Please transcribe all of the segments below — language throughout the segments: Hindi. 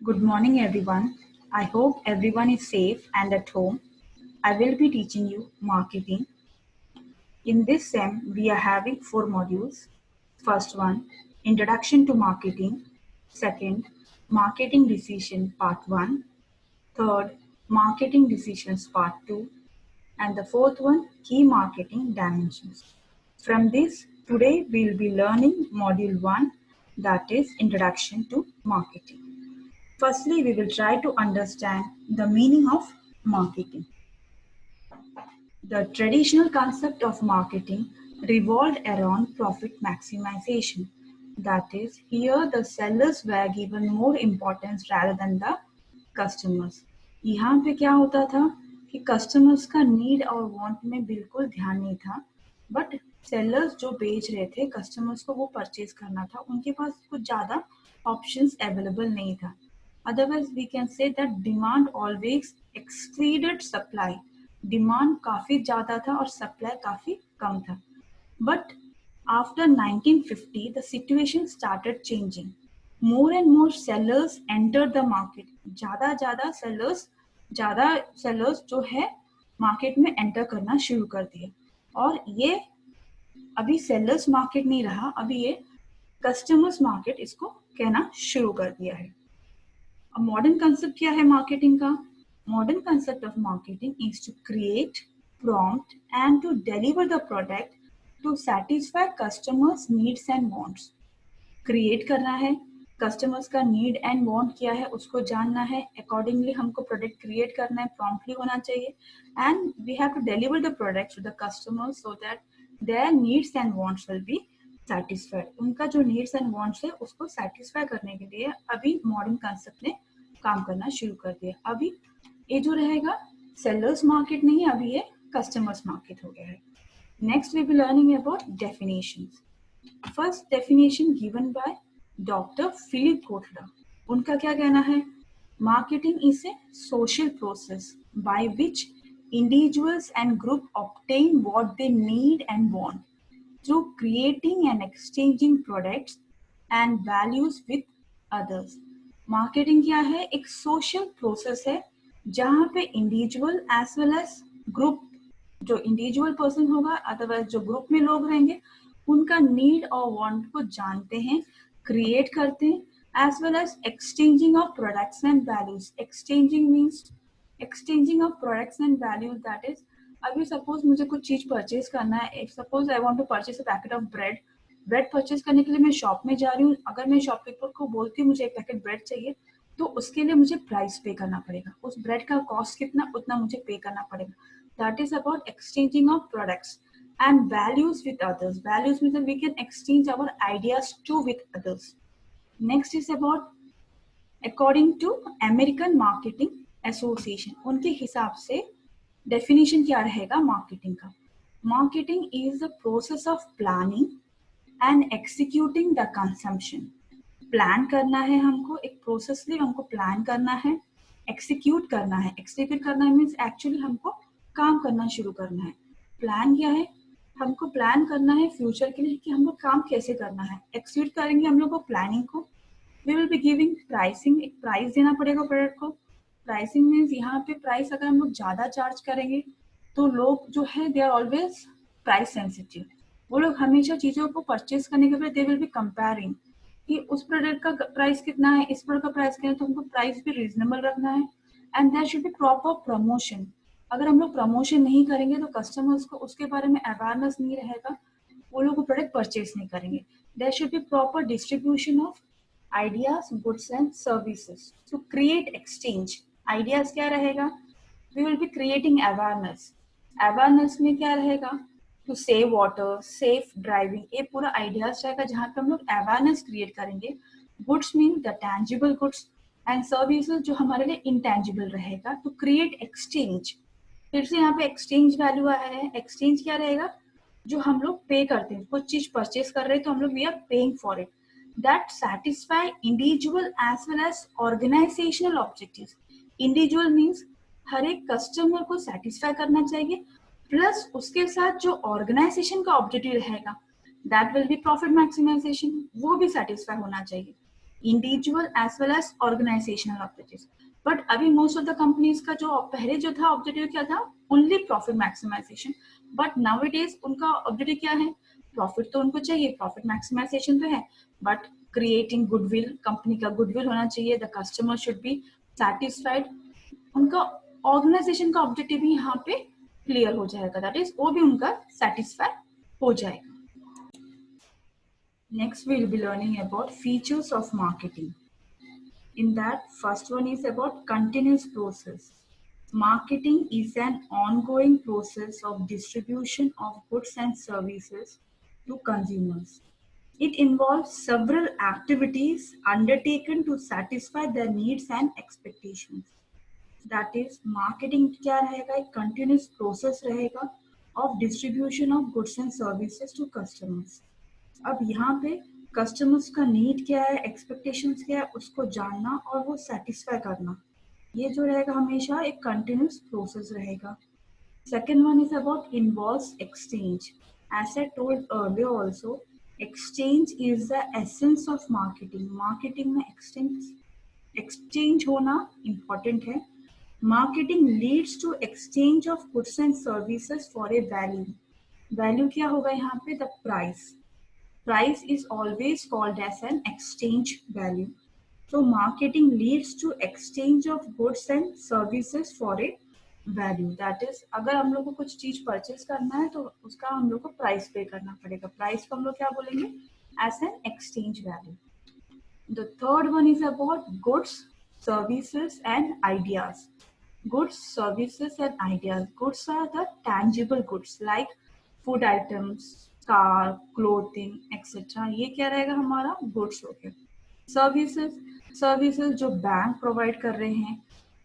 Good morning, everyone. I hope everyone is safe and at home. I will be teaching you marketing. In this SEM, we are having four modules. First one, Introduction to Marketing. Second, Marketing Decision Part 1. Third, Marketing Decisions Part 2. And the fourth one, Key Marketing Dimensions. From this, today we will be learning Module 1, that is Introduction to Marketing. Firstly, we will try to understand the meaning of marketing. The traditional concept of marketing revolved around profit maximization. That is, here the sellers were given more importance rather than the customers. यहाँ पे क्या होता था कि कस्टमर्स का नीड और वांट में बिल्कुल ध्यान नहीं था, बट सेलर्स जो बेच रहे थे कस्टमर्स को वो परचेज करना था, उनके पास कुछ ज़्यादा ऑप्शंस अवेलेबल नहीं था. Otherwise, we can say that demand always exceeded supply. Demand काफी ज्यादा था और सप्लाई काफी कम था. But after 1950, the situation started changing. More and more sellers entered the market. ज्यादा sellers जो है मार्केट में एंटर करना शुरू कर दिए. और ये अभी सेलर्स मार्केट नहीं रहा, अभी ये कस्टमर्स मार्केट इसको कहना शुरू कर दिया है. मॉडर्न कंसेप्ट क्या है मार्केटिंग का? Modern concept of marketing is to create, prompt, and to deliver the product to satisfy customers' needs and wants. Create करना है, customers का need and want क्या है उसको जानना है, accordingly हमको product create करना है, promptly होना चाहिए, and we have to deliver the product to the customers so that their needs and wants will be satisfied. उनका जो needs and wants है उसको satisfy करने के लिए अभी modern concept ने काम करना शुरू कर दिया. अभी ये जो रहेगा सेलर्स मार्केट नहीं, अभी ये कस्टमर्स मार्केट हो गया है. Next we be learning about definitions. First definition given by doctor Philip Kotler. उनका क्या कहना है? Marketing is a social process by which individuals and group obtain what they need and want through creating and exchanging products and values with others. Marketing क्या है? एक सोशल प्रोसेस है जहाँ पे individual as well as group, जो इंडिविजुअल पर्सन होगा अदरवाइज जो ग्रुप में लोग रहेंगे, उनका नीड और वांट को जानते हैं, क्रिएट करते हैं, as well as exchanging of products and values. Exchanging means exchanging of products and values. That is, अभी सपोज मुझे कुछ चीज परचेज करना है, suppose I want to purchase a packet of bread. Bread purchase करने के लिए मैं शॉप में जा रही हूँ. अगर मैं शॉपकीपर को बोलती हूँ मुझे एक पैकेट ब्रेड चाहिए, तो उसके लिए मुझे प्राइस पे करना पड़ेगा. उस ब्रेड का कॉस्ट कितना, उतना मुझे पे करना पड़ेगा. That is about exchanging of products and values with others. Values means we can exchange our ideas to with others. Next is about according to American marketing association. उनके हिसाब से डेफिनेशन क्या रहेगा मार्केटिंग का? Marketing is the process of planning and executing the consumption. Plan करना है हमको, एक प्रोसेसली हमको प्लान करना है, एक्सिक्यूट करना है. एक्सिक्यूट करना मीन्स एक्चुअली हमको काम करना शुरू करना है. प्लान क्या है? हमको प्लान करना है फ्यूचर के लिए कि हमको काम कैसे करना है. एक्सिक्यूट करेंगे हम लोग को प्लानिंग को. We will be giving pricing. एक प्राइस देना पड़ेगा प्रोडक्ट को. प्राइसिंग मीन्स यहाँ पे प्राइस अगर हम लोग ज्यादा चार्ज करेंगे तो लोग जो है they are always price sensitive. वो लोग हमेशा चीजों को परचेज करने के बाद दे विल बी कंपेयरिंग कि उस प्रोडक्ट का प्राइस कितना है, इस प्रोडक्ट का प्राइस कितना है, तो हमको प्राइस भी रीजनेबल रखना है. And there should be proper promotion. अगर हम लोग प्रमोशन नहीं करेंगे तो कस्टमर्स को उसके बारे में अवेयरनेस नहीं रहेगा, वो लोग वो प्रोडक्ट परचेज नहीं करेंगे. There should be proper distribution of ideas, goods and services to create exchange. Ideas क्या रहेगा? We will be creating awareness. Awareness में क्या रहेगा? To save water, safe driving. ये पूरा आइडियाज रहेगा जहाँ पे हम लोग अवेयरनेस क्रिएट करेंगे. Goods mean the tangible goods and services जो हमारे लिए इंटैंजिबल रहेगा. To create exchange. फिर से यहाँ पे एक्सचेंज वैल्यू आया है. एक्सचेंज क्या रहेगा? जो हम लोग पे करते हैं, कुछ चीज परचेज कर रहे हैं तो हम लोग we are paying for it. That satisfy individual as well as organisational objectives. Individual means हर एक कस्टमर को सेटिस्फाई करना चाहिए, प्लस उसके साथ जो ऑर्गेनाइजेशन का ऑब्जेक्टिव रहेगा that will be profit maximisation, वो भी सेटिस्फाई होना चाहिए. Individual as well as organisational objectives. But अभी मोस्ट ऑफ द कंपनीज का जो पहले जो था ऑब्जेक्टिव क्या था, only profit maximisation. But now it is उनका ऑब्जेक्टिव क्या है, प्रॉफिट तो उनको चाहिए, प्रॉफिट मैक्सिमाइजेशन तो है, बट क्रिएटिंग गुडविल, कंपनी का गुडविल होना चाहिए, the customer should be satisfied. उनका ऑर्गेनाइजेशन का ऑब्जेक्टिव भी यहाँ पे क्लियर हो जाएगा, दैट इज वो भी उनका सेटिस्फाई हो जाएगा। Next, we will be learning about features of marketing. In that, first one is about continuous process. Marketing is an ongoing process of distribution of goods and services to consumers. It involves several activities undertaken to satisfy their needs and expectations. That is, marketing क्या रहेगा, एक continuous process रहेगा of distribution of goods and services to customers. अब यहाँ पे कस्टमर्स का नीड क्या है, एक्सपेक्टेशंस क्या है, उसको जानना और वो सेटिस्फाई करना, ये जो रहेगा हमेशा एक कंटिन्यूस प्रोसेस रहेगा। Second one is about involves exchange. As I told earlier also, exchange is the essence of marketing. Marketing में एक्सचेंज होना इम्पॉर्टेंट है। Marketing leads to exchange of goods and services for a value. Value क्या होगा यहाँ पे, the price. Price is always called as an exchange value. So marketing leads to exchange of goods and services for a value. That is, अगर हम लोग को कुछ चीज परचेज करना है तो उसका हम लोग को प्राइस पे करना पड़ेगा। प्राइस को हम लोग क्या बोलेंगे, as an exchange value. The third one is about goods, services and ideas. Goods, services and ideas. Goods are the tangible goods like food items, car, clothing etcetera, ये क्या रहेगा हमारा गुड्स हो गया। सर्विसेज जो बैंक प्रोवाइड कर रहे हैं,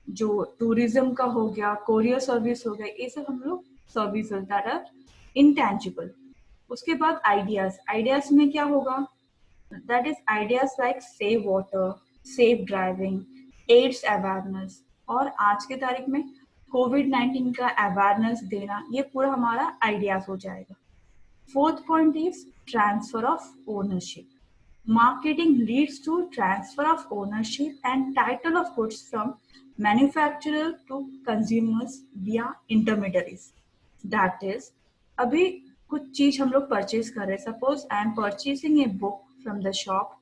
जो टूरिज्म का हो गया, कोरियर सर्विस हो गया, ये सब हम लोग सर्विसेज दैट आर इनटैंजिबल। उसके बाद आइडियाज में क्या होगा, that is ideas like save water, safe driving, AIDS awareness, और आज के तारीख में कोविड-19 का अवेयरनेस देना, ये पूरा हमारा आइडियाज हो जाएगा। Fourth point is transfer of ownership. Marketing leads to transfer of ownership and title of goods from manufacturer to consumers via intermediaries. That is, अभी कुछ चीज हम लोग परचेज कर रहे हैं, suppose I am purchasing a book from the shop,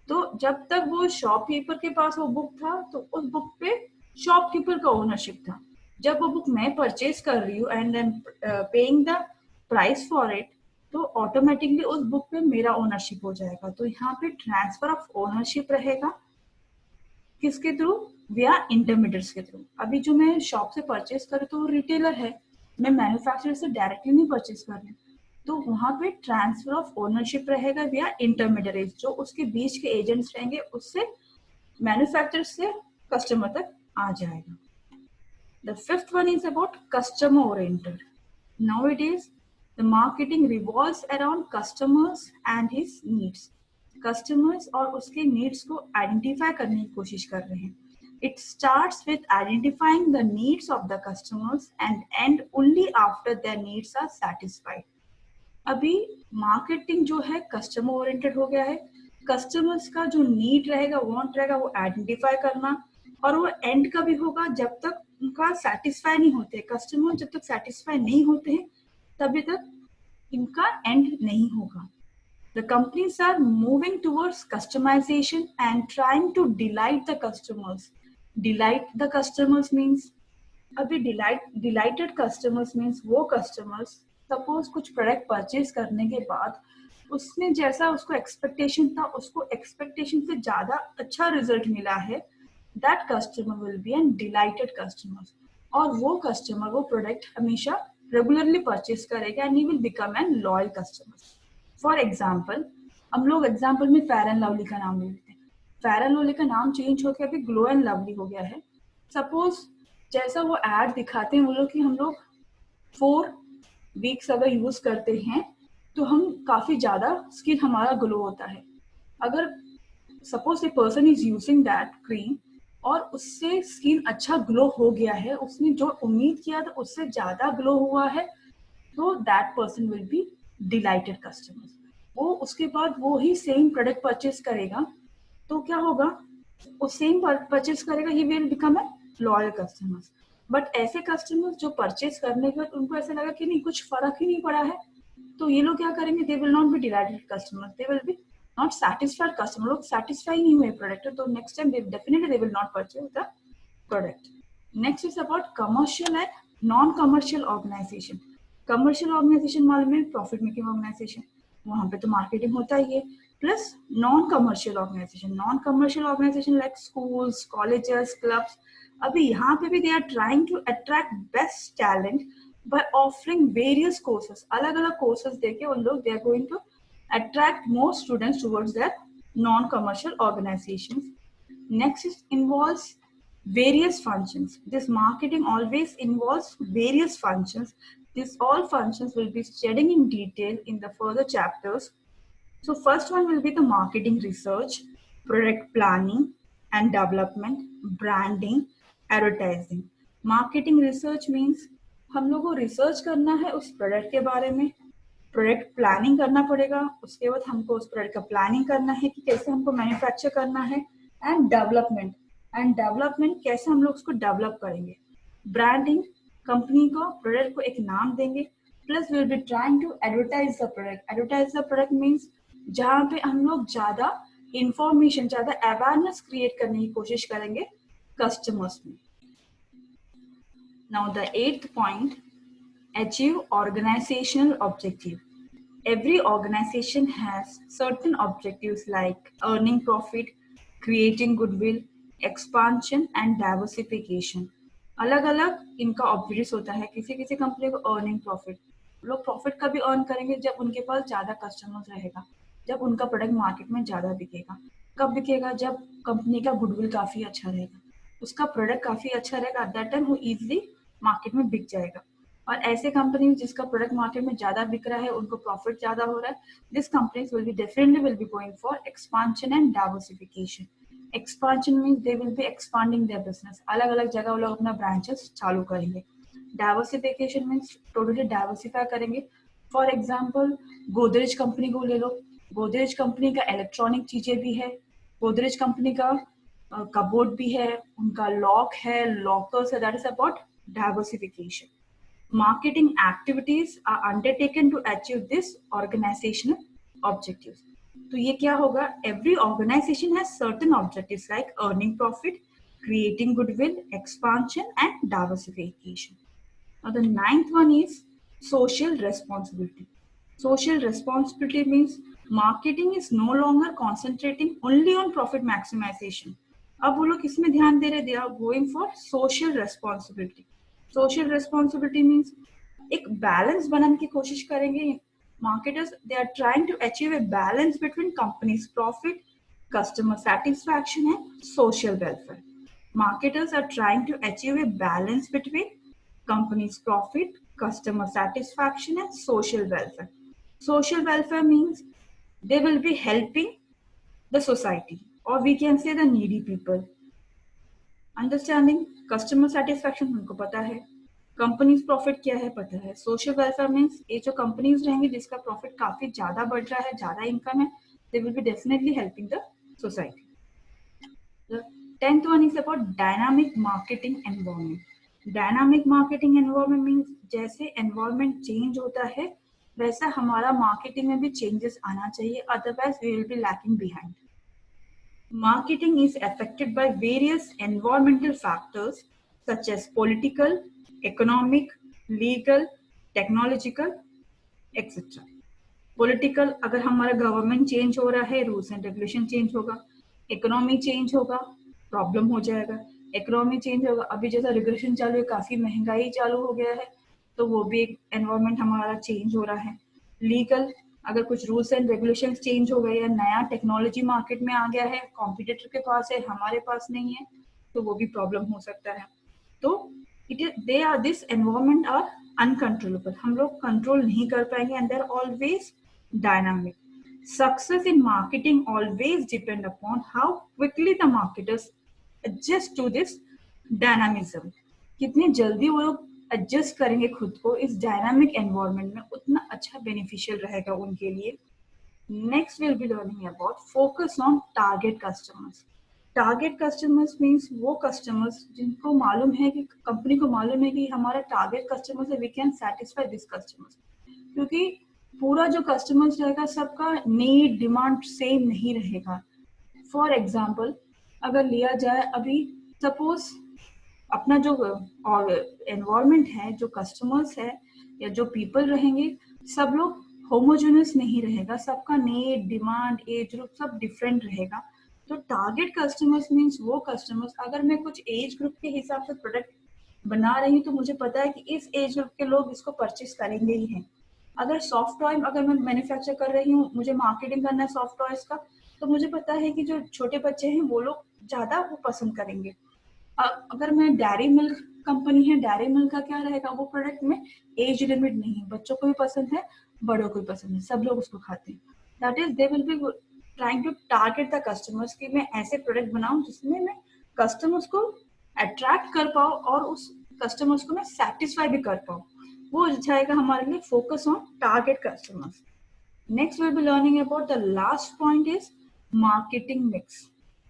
तो जब तक वो शॉपकीपर के पास वो बुक था तो उस बुक पे शॉपकीपर का ओनरशिप था। जब वो बुक मैं परचेज कर रही हूँ and then paying the price for it, तो ऑटोमेटिकली उस बुक पे मेरा ओनरशिप हो जाएगा। तो यहाँ पे ट्रांसफर ऑफ ओनरशिप रहेगा किसके थ्रू, विया इंटरमीडिएट्स के थ्रू। अभी जो मैं शॉप से परचेज कर रही हूँ तो रिटेलर है, मैं मैन्युफैक्चरर से डायरेक्टली नहीं परचेज कर रही हूँ, तो वहां पे ट्रांसफर ऑफ ओनरशिप रहेगा विया इंटरमीडिएट्स, जो उसके बीच के एजेंट्स रहेंगे, उससे मैन्युफैक्चरर से कस्टमर तक आ जाएगा। The fifth one is about customer oriented. Now it is The marketing revolves around customers and his needs. Customers और उसके needs को identify करने की कोशिश कर रहे हैं। It starts with identifying the needs of the customers and end only after their needs are satisfied. अभी marketing जो है customer oriented हो गया है। Customers का जो need रहेगा, want रहेगा, वो identify करना, और वो end का भी होगा जब तक उनका satisfy नहीं होते। Customer जब तक satisfy नहीं होते हैं तभी तक इनका एंड नहीं होगा। The companies are moving towards customization and trying to delight the customers. Delight the customers means, अभी delighted customers means वो customers, suppose कुछ प्रोडक्ट परचेज करने के बाद उसने जैसा उसको एक्सपेक्टेशन था, उसको एक्सपेक्टेशन से ज्यादा अच्छा रिजल्ट मिला है, that customer will be an delighted customer, और वो कस्टमर वो प्रोडक्ट हमेशा रेगुलरली परचेज करेगा and he will become an loyal customer. For example, हम लोग एग्जाम्पल में फेयर एंड लवली का नाम ले लेते हैं। फेयर एंड लवली का नाम चेंज होकर अभी ग्लो एंड लवली हो गया है। सपोज जैसा वो एड दिखाते हैं वो लोग कि हम लोग 4 वीक्स अगर यूज करते हैं तो हम काफी ज्यादा स्किन हमारा ग्लो होता है। अगर suppose a person is using that cream और उससे स्किन अच्छा ग्लो हो गया है, उसने जो उम्मीद किया था उससे ज्यादा ग्लो हुआ है, तो that person will be dilated customer. वो उसके बाद वो ही सेम प्रोडक्ट परचेज करेगा तो क्या होगा, वो सेम परचेज करेगा, he will become a loyal customers. But ऐसे कस्टमर्स जो परचेज करने के बाद उनको ऐसा लगा कि नहीं कुछ फर्क ही नहीं पड़ा है, तो ये लोग क्या करेंगे, they will not be delighted customers, they will be not satisfied customer, लोग सेटिस्फाई नहीं हुए प्रोडक्ट, तो next time definitely they will not purchase the product. Next is about commercial and non commercial organisation. Commercial organisation मालूम है प्रॉफिट मेकिंग ऑर्गेनाइजेशन, वहां पे तो मार्केटिंग होता ही है, plus non commercial organisation, non commercial organisation like schools, colleges, clubs. अभी यहाँ पे भी they are trying to attract best talent by offering various courses, अलग अलग कोर्सेस देके उन लोग they are going to attract more students towards their non-commercial organizations. Next is involves various functions. This marketing always involves various functions. These all functions will be studying in detail in the further chapters. So first one will be the marketing research, product planning and development, branding, advertising. Marketing research means हम लोग को रिसर्च करना है उस प्रोडक्ट के बारे में, प्रोडक्ट प्लानिंग करना पड़ेगा, उसके बाद हमको उस प्रोडक्ट का प्लानिंग करना है कि कैसे हमको मैन्युफैक्चर करना है, एंड डेवलपमेंट कैसे हम लोग उसको डेवलप करेंगे, ब्रांडिंग कंपनी को प्रोडक्ट को एक नाम देंगे, plus will be trying to advertise the product. Advertise the product means जहाँ पे हम लोग ज्यादा इंफॉर्मेशन, ज्यादा अवेयरनेस क्रिएट करने की कोशिश करेंगे कस्टमर्स में। Now the 8th point, achieve organizational objective. Every organization has certain objectives like earning profit, creating goodwill, expansion and diversification. अलग अलग इनका ऑब्जेक्टिव्स होता है, किसी किसी कंपनी को अर्निंग प्रॉफिट, लोग प्रॉफिट कभी अर्न करेंगे जब उनके पास ज्यादा कस्टमर्स रहेगा, जब उनका प्रोडक्ट मार्केट में ज्यादा बिकेगा। कब बिकेगा, जब कंपनी का गुडविल काफी अच्छा रहेगा, उसका प्रोडक्ट काफी अच्छा रहेगा, दैट टाइम वो इजिली मार्केट में बिक जाएगा। और ऐसे कंपनी जिसका प्रोडक्ट मार्केट में ज्यादा बिक रहा है, उनको प्रॉफिट ज्यादा हो रहा है, this companies will be definitely will be going for expansion and diversification. Expansion means they will B expanding their business, अलग अलग जगह वो लोग अपना ब्रांचेस चालू करेंगे। डाइवर्सिफिकेशन मींस टोटली डाइवर्सिफाई करेंगे। फॉर एग्जांपल गोदरेज कंपनी को ले लो, गोदरेज कंपनी का इलेक्ट्रॉनिक चीजें भी है, गोदरेज कंपनी का कबोर्ड भी है, उनका लॉक है, लॉकर्स है, that is about diversification. Marketing activities are undertaken to achieve this organizational objectives. तो ये क्या होगा, every organization has certain objectives like earning profit, creating goodwill, expansion and diversification. Now the 9th one is social responsibility. Social responsibility means marketing is no longer concentrating only on profit maximization. अब वो लोग किसमें ध्यान दे रहे, they are going for social responsibility. Social responsibility means एक बैलेंस बनाने की कोशिश करेंगे। Marketers they are trying to achieve a balance between companies profit, customer satisfaction and social welfare. Marketers are trying to achieve a balance between companies profit, customer satisfaction and social welfare. Social welfare means they will be helping the society, or we can say the needy people. Understanding customer satisfaction उनको पता है, कंपनीज प्रॉफिट क्या है पता है, सोशल वेलफेयर मींस ये जो कंपनीज रहेंगे जिसका प्रॉफिट काफी ज्यादा बढ़ रहा है, ज्यादा इनकम है, दे will be definitely helping the society. The 10th one is about dynamic marketing environment. Dynamic marketing environment means जैसे environment change होता है वैसा हमारा marketing में भी changes आना चाहिए, otherwise we will be lacking behind. Marketing is affected by various environmental factors such as political, economic, legal, technological, etc. Political, अगर हमारा गवर्नमेंट चेंज हो रहा है, रूल्स एंड रेगुलेशन चेंज होगा, इकोनॉमी चेंज होगा, प्रॉब्लम हो जाएगा, इकोनॉमी चेंज होगा, अभी जैसा रेगुलेशन चालू है, काफी महंगाई चालू हो गया है, तो वो भी एक एनवायरमेंट हमारा चेंज हो रहा है। लीगल, अगर कुछ रूल्स एंड रेगुलेशन चेंज हो गए या नया टेक्नोलॉजी मार्केट में आ गया है, कॉम्पिटिटर के पास है, हमारे पास नहीं है, तो वो भी प्रॉब्लम हो सकता है। तो it is they are this environment are uncontrollable, हम लोग कंट्रोल नहीं कर पाएंगे, and they are always dynamic. Success in marketing always depend upon how quickly the marketers adjust to this dynamism. कितनी जल्दी वो लोग एडजस्ट करेंगे खुद को इस डायनामिक एनवायरनमेंट में, उतना अच्छा बेनिफिशियल रहेगा उनके लिए। Next, we'll be learning about focus on target customers. Target customers means वो कस्टमर्स जिनको मालूम है कि कंपनी को मालूम है कि हमारा टारगेट कस्टमर्स है, we can satisfy this customers, क्योंकि पूरा जो कस्टमर्स रहेगा सबका नीड डिमांड सेम नहीं रहेगा. फॉर एग्जाम्पल अगर लिया जाए, अभी सपोज अपना जो एनवायरमेंट है, जो कस्टमर्स है या जो पीपल रहेंगे, सब लोग होमोजेनस नहीं रहेगा, सबका नीड डिमांड एज ग्रुप सब डिफरेंट रहेगा. तो टारगेट कस्टमर्स मीन्स वो कस्टमर्स, अगर मैं कुछ एज ग्रुप के हिसाब से प्रोडक्ट बना रही हूँ तो मुझे पता है कि इस एज ग्रुप के लोग इसको परचेज करेंगे ही हैं. अगर सॉफ्ट टॉय अगर मैं मैन्युफैक्चर कर रही हूँ, मुझे मार्केटिंग करना है सॉफ्ट टॉयज का, तो मुझे पता है कि जो छोटे बच्चे हैं वो लोग ज्यादा वो पसंद करेंगे. अगर मैं डेयरी मिल्क कंपनी है, डेयरी मिल्क का क्या रहेगा, वो प्रोडक्ट में एज लिमिट नहीं है, बच्चों को भी पसंद है, बड़ों को भी पसंद है, सब लोग उसको खाते हैं. That is they will be trying to target the customers कि मैं ऐसे प्रोडक्ट बनाऊं जिसमें मैं कस्टमर्स को अट्रैक्ट कर पाऊं और उस कस्टमर्स को मैं सेटिस्फाई भी कर पाऊं. वो जाएगा हमारे लिए focus on target customers. Next, we'll be learning about the last point is marketing mix.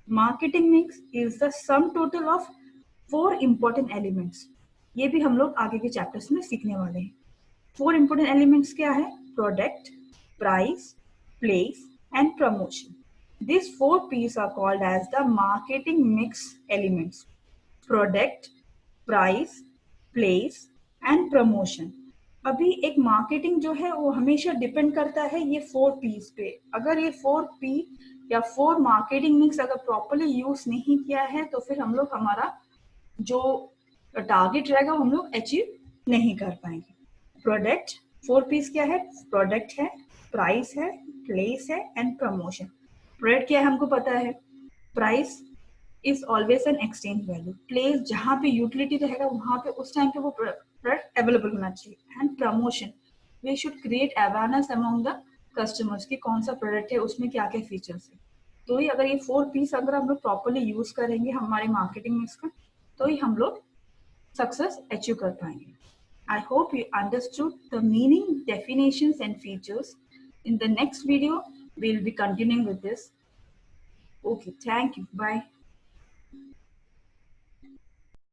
Marketing mix is the sum total of 4 important elements. ये भी हम लोग आगे के चैप्टर्स में सीखने वाले हैं. 4 important elements क्या है? Product, price, place and promotion. These 4 P's are called as the marketing mix elements. Product, price, place and promotion. अभी एक मार्केटिंग जो है वो हमेशा डिपेंड करता है ये 4 P's पे. अगर ये 4 P या 4 मार्केटिंग मिक्स अगर प्रॉपरली यूज नहीं किया है तो फिर हम लोग हमारा जो टारगेट रहेगा हम लोग अचीव नहीं कर पाएंगे. प्रोडक्ट 4 P's क्या है? प्रोडक्ट है, प्राइस है, प्लेस है एंड प्रमोशन. प्रोडक्ट क्या है हमको पता है, price is always an exchange value. Place जहाँ पे यूटिलिटी रहेगा वहां पे उस टाइम पे वो प्रोडक्ट अवेलेबल होना चाहिए. And promotion, we should create awareness among the customers कि कौन सा प्रोडक्ट है, उसमें क्या क्या फीचर्स है. तो ही अगर ये 4 P's अगर हम लोग प्रॉपरली यूज करेंगे हमारे मार्केटिंग मिक्स का, तो ही हम लोग सक्सेस अचीव कर पाएंगे. I hope you understood the meaning, definitions and features. In the next video, we'll be continuing with this. Okay, thank you. Bye.